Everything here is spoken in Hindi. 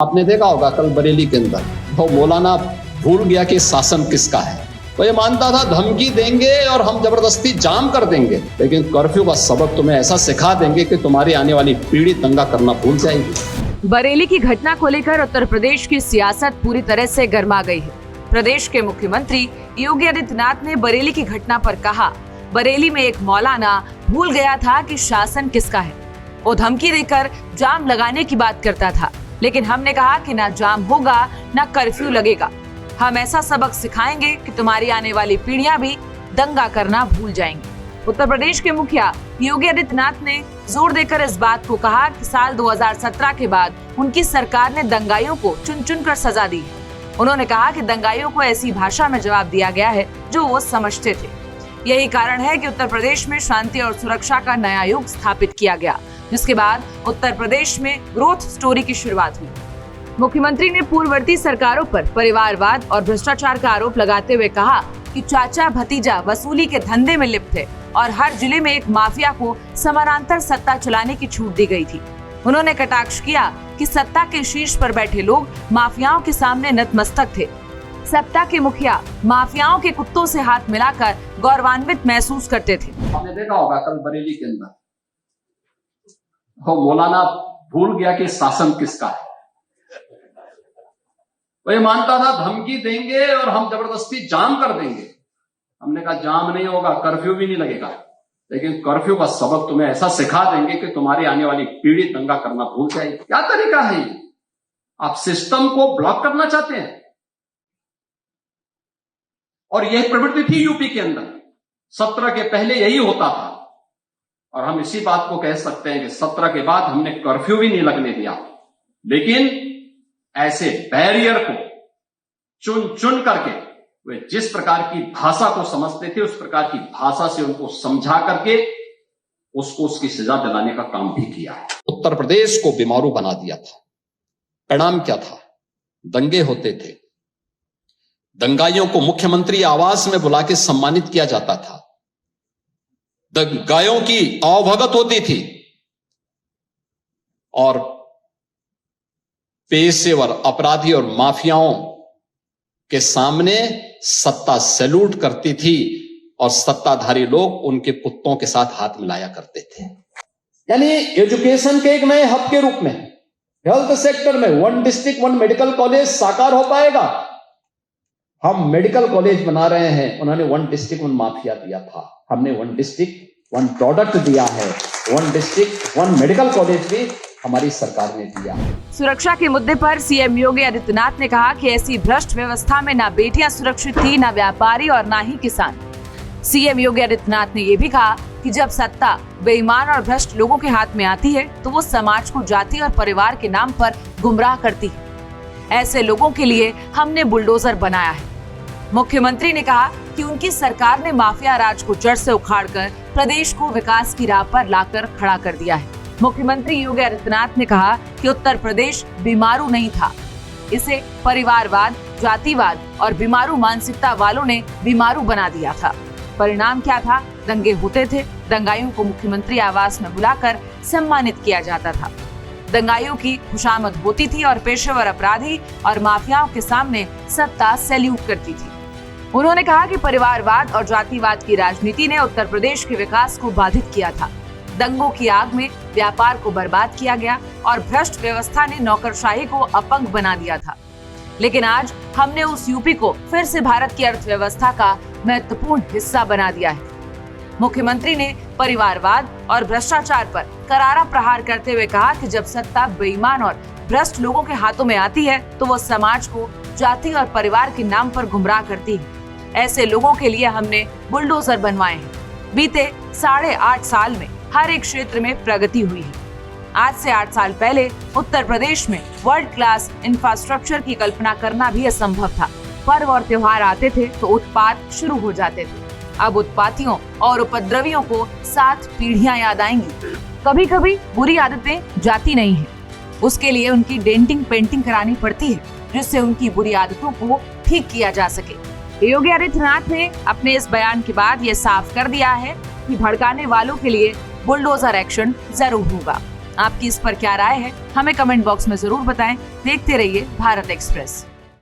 आपने देखा होगा कल बरेली के अंदर वो मौलाना भूल गया कि शासन किसका है। तो ये मानता था धमकी देंगे और हम जबरदस्ती जाम कर देंगे, लेकिन कर्फ्यू का सबक तुम्हें ऐसा सिखा देंगे कि तुम्हारी आने वाली पीढ़ी दंगा करना भूल जाएगी। बरेली की घटना को लेकर उत्तर प्रदेश की सियासत पूरी तरह से गर्मा गई है। प्रदेश के मुख्यमंत्री योगी आदित्यनाथ ने बरेली की घटना पर कहा, बरेली में एक मौलाना भूल गया था कि शासन किसका है। वो धमकी देकर जाम लगाने की बात करता था, लेकिन हमने कहा कि ना जाम होगा ना कर्फ्यू लगेगा। हम ऐसा सबक सिखाएंगे कि तुम्हारी आने वाली पीढ़ियां भी दंगा करना भूल जाएंगी। उत्तर प्रदेश के मुखिया योगी आदित्यनाथ ने जोर देकर इस बात को कहा कि साल 2017 के बाद उनकी सरकार ने दंगाइयों को चुन चुन कर सजा दी है। उन्होंने कहा कि दंगाइयों को ऐसी भाषा में जवाब दिया गया है जो वो समझते थे। यही कारण है कि उत्तर प्रदेश में शांति और सुरक्षा का नया युग स्थापित किया गया, जिसके बाद उत्तर प्रदेश में ग्रोथ स्टोरी की शुरुआत हुई। मुख्यमंत्री ने पूर्ववर्ती सरकारों पर परिवारवाद और भ्रष्टाचार का आरोप लगाते हुए कहा कि चाचा भतीजा वसूली के धंधे में लिप्त थे और हर जिले में एक माफिया को समानांतर सत्ता चलाने की छूट दी गई थी। उन्होंने कटाक्ष किया कि सत्ता के शीर्ष पर बैठे लोग माफियाओं के सामने नतमस्तक थे। सत्ता के मुखिया माफियाओं के कुत्तों से हाथ मिलाकर गौरवान्वित महसूस करते थे। आपने देखा होगा कल बरेली के अंदर वो मौलाना भूल गया कि शासन किसका है। वो ये मानता था धमकी देंगे और हम जबरदस्ती जाम कर देंगे। हमने कहा जाम नहीं होगा, कर्फ्यू भी नहीं लगेगा, लेकिन कर्फ्यू का सबक तुम्हें ऐसा सिखा देंगे कि तुम्हारी आने वाली पीढ़ी दंगा करना भूल जाएगी। क्या तरीका है ये? आप सिस्टम को ब्लॉक करना चाहते हैं। और यह प्रवृत्ति थी यूपी के अंदर, 17 के पहले यही होता था। और हम इसी बात को कह सकते हैं कि 17 के बाद हमने कर्फ्यू भी नहीं लगने दिया, लेकिन ऐसे बैरियर को चुन चुन करके वे जिस प्रकार की भाषा को समझते थे उस प्रकार की भाषा से उनको समझा करके उसको उसकी सजा दिलाने का काम भी किया है। उत्तर प्रदेश को बीमारू बना दिया था। परिणाम क्या था? दंगे होते थे, दंगाइयों को मुख्यमंत्री आवास में बुला के सम्मानित किया जाता था, दंगाइयों की अवभगत होती थी और पेशेवर अपराधी और माफियाओं के सामने सत्ता सैल्यूट करती थी और सत्ताधारी लोग उनके कुत्तों के साथ हाथ मिलाया करते थे। यानी एजुकेशन के एक नए हब के रूप में हेल्थ सेक्टर में 1 डिस्ट्रिक्ट 1 मेडिकल कॉलेज साकार हो पाएगा। हम मेडिकल कॉलेज बना रहे हैं, उन्होंने 1 डिस्ट्रिक्ट 1 माफिया दिया था, हमने 1 डिस्ट्रिक्ट 1 प्रोडक्ट दिया है। 1 डिस्ट्रिक्ट 1 मेडिकल कॉलेज भी हमारी सरकार ने दिया। सुरक्षा के मुद्दे पर सीएम योगी आदित्यनाथ ने कहा कि ऐसी भ्रष्ट व्यवस्था में ना बेटियां सुरक्षित थी, ना व्यापारी और ना ही किसान। सीएम योगी आदित्यनाथ ने ये भी कहा कि जब सत्ता बेईमान और भ्रष्ट लोगों के हाथ में आती है तो वो समाज को जाति और परिवार के नाम पर गुमराह करती है। ऐसे लोगों के लिए हमने बुलडोजर बनाया है। मुख्यमंत्री ने कहा कि उनकी सरकार ने माफिया राज को जड़ से उखाड़कर प्रदेश को विकास की राह पर लाकर खड़ा कर दिया है। मुख्यमंत्री योगी आदित्यनाथ ने कहा कि उत्तर प्रदेश बीमारू नहीं था, इसे परिवारवाद, जातिवाद और बीमारू मानसिकता वालों ने बीमारू बना दिया था। परिणाम क्या था? दंगे होते थे, दंगाइयों को मुख्यमंत्री आवास में बुलाकर सम्मानित किया जाता था, दंगाइयों की खुशामद होती थी और पेशेवर अपराधी और माफियाओं के सामने सत्ता सैल्यूट करती थी। उन्होंने कहा कि परिवारवाद और जातिवाद की राजनीति ने उत्तर प्रदेश के विकास को बाधित किया था। दंगों की आग में व्यापार को बर्बाद किया गया और भ्रष्ट व्यवस्था ने नौकरशाही को अपंग बना दिया था। लेकिन आज हमने उस यूपी को फिर से भारत की अर्थव्यवस्था का महत्वपूर्ण हिस्सा बना दिया है। मुख्यमंत्री ने परिवारवाद और भ्रष्टाचार पर करारा प्रहार करते हुए कहा कि जब सत्ता बेईमान और भ्रष्ट लोगों के हाथों में आती है तो वो समाज को जाति और परिवार के नाम पर गुमराह करती है। ऐसे लोगों के लिए हमने बुलडोजर बनवाए हैं। बीते 8.5 साल में हर एक क्षेत्र में प्रगति हुई है। आज से 8 साल पहले उत्तर प्रदेश में वर्ल्ड क्लास इंफ्रास्ट्रक्चर की कल्पना करना भी असंभव था। पर्व और त्योहार आते थे तो उत्पात शुरू हो जाते थे। अब उत्पातियों और उपद्रवियों को 7 पीढ़ियां याद आएंगी। कभी कभी बुरी आदतें जाती नहीं है, उसके लिए उनकी डेंटिंग पेंटिंग करानी पड़ती है जिससे उनकी बुरी आदतों को ठीक किया जा सके। योगी आदित्यनाथ ने अपने इस बयान के बाद ये साफ कर दिया है कि भड़काने वालों के लिए बुलडोजर एक्शन जरूर होगा। आपकी इस पर क्या राय है, हमें कमेंट बॉक्स में जरूर बताएं। देखते रहिए भारत एक्सप्रेस।